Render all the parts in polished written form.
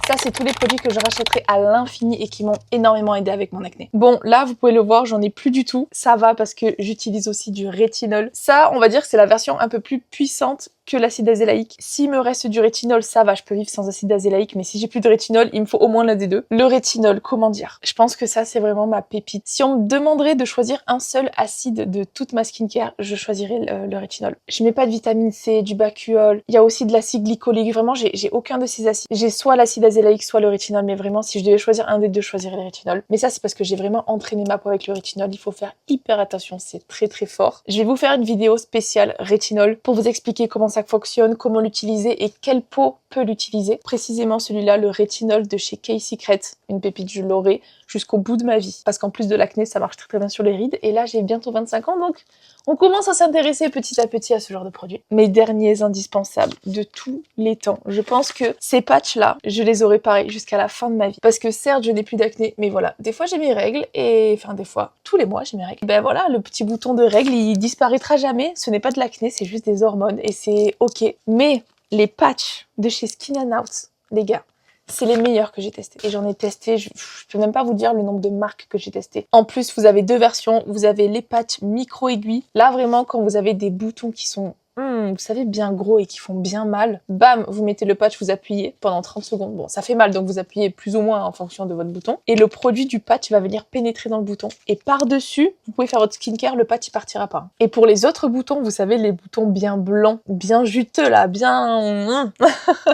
Ça, c'est tous les produits que je rachèterai à l'infini et qui m'ont énormément aidé avec mon acné. Bon, là, vous pouvez le voir, j'en ai plus du tout. Ça va parce que j'utilise aussi du rétinol. Ça, on va dire que c'est la version un peu plus puissante que l'acide azélaïque. S'il me reste du rétinol, ça va, je peux vivre sans acide azélaïque, mais si j'ai plus de rétinol, il me faut au moins l'un des deux. Le rétinol, comment dire? Je pense que ça, c'est vraiment ma pépite. Si on me demanderait de choisir un seul acide de toute ma skincare, je choisirais le rétinol. Je mets pas de vitamine C, du bakuol, il y a aussi de l'acide glycolique, vraiment, j'ai aucun de ces acides. J'ai soit l'acide azélaïque, soit le rétinol, mais vraiment, si je devais choisir un des deux, je choisirais le rétinol. Mais ça, c'est parce que j'ai vraiment entraîné ma peau avec le rétinol, il faut faire hyper attention, c'est très très fort. Je vais vous faire une vidéo spéciale rétinol pour vous expliquer comment ça fonctionne, comment l'utiliser et quelle peau peut l'utiliser. Précisément celui-là, le rétinol de chez K-Secret, une pépite, je l'aurai jusqu'au bout de ma vie. Parce qu'en plus de l'acné, ça marche très très bien sur les rides. Et là, j'ai bientôt 25 ans, donc on commence à s'intéresser petit à petit à ce genre de produits. Mes derniers indispensables de tous les temps. Je pense que ces patchs-là, je les aurai pareil jusqu'à la fin de ma vie. Parce que certes, je n'ai plus d'acné, mais voilà, des fois j'ai mes règles, et enfin des fois, tous les mois j'ai mes règles. Ben voilà, le petit bouton de règles, il disparaîtra jamais. Ce n'est pas de l'acné, c'est juste des hormones, et c'est ok. Mais les patchs de chez Skin and Out, les gars, c'est les meilleurs que j'ai testés. Et j'en ai testé, je peux même pas vous dire le nombre de marques que j'ai testé. En plus, vous avez deux versions. Vous avez les patchs micro-aiguilles. Là, vraiment, quand vous avez des boutons qui sont vous savez, bien gros et qui font bien mal, bam, vous mettez le patch, vous appuyez pendant 30 secondes. Bon, ça fait mal, donc vous appuyez plus ou moins en fonction de votre bouton. Et le produit du patch va venir pénétrer dans le bouton. Et par-dessus, vous pouvez faire votre skincare, le patch, il partira pas. Et pour les autres boutons, vous savez, les boutons bien blancs, bien juteux là, bien...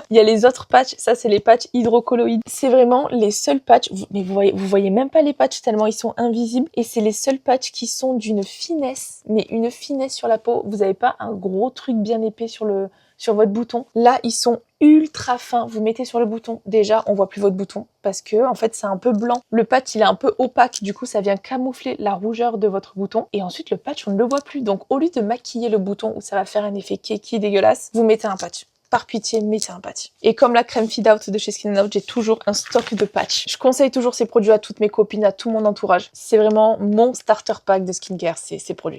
Il y a les autres patchs, ça c'est les patchs hydrocolloïdes. C'est vraiment les seuls patchs, mais vous voyez même pas les patchs tellement ils sont invisibles. Et c'est les seuls patchs qui sont d'une finesse, mais une finesse sur la peau. Vous avez pas un gros truc bien épais sur votre bouton. Là, ils sont ultra fins. Vous mettez sur le bouton. Déjà, on voit plus votre bouton parce que en fait, c'est un peu blanc. Le patch, il est un peu opaque. Du coup, ça vient camoufler la rougeur de votre bouton. Et ensuite, le patch, on ne le voit plus. Donc, au lieu de maquiller le bouton où ça va faire un effet keki dégueulasse, vous mettez un patch. Par pitié, mettez un patch. Et comme la crème Feed Out de chez Skin Out, j'ai toujours un stock de patchs. Je conseille toujours ces produits à toutes mes copines, à tout mon entourage. C'est vraiment mon starter pack de skincare, ces produits.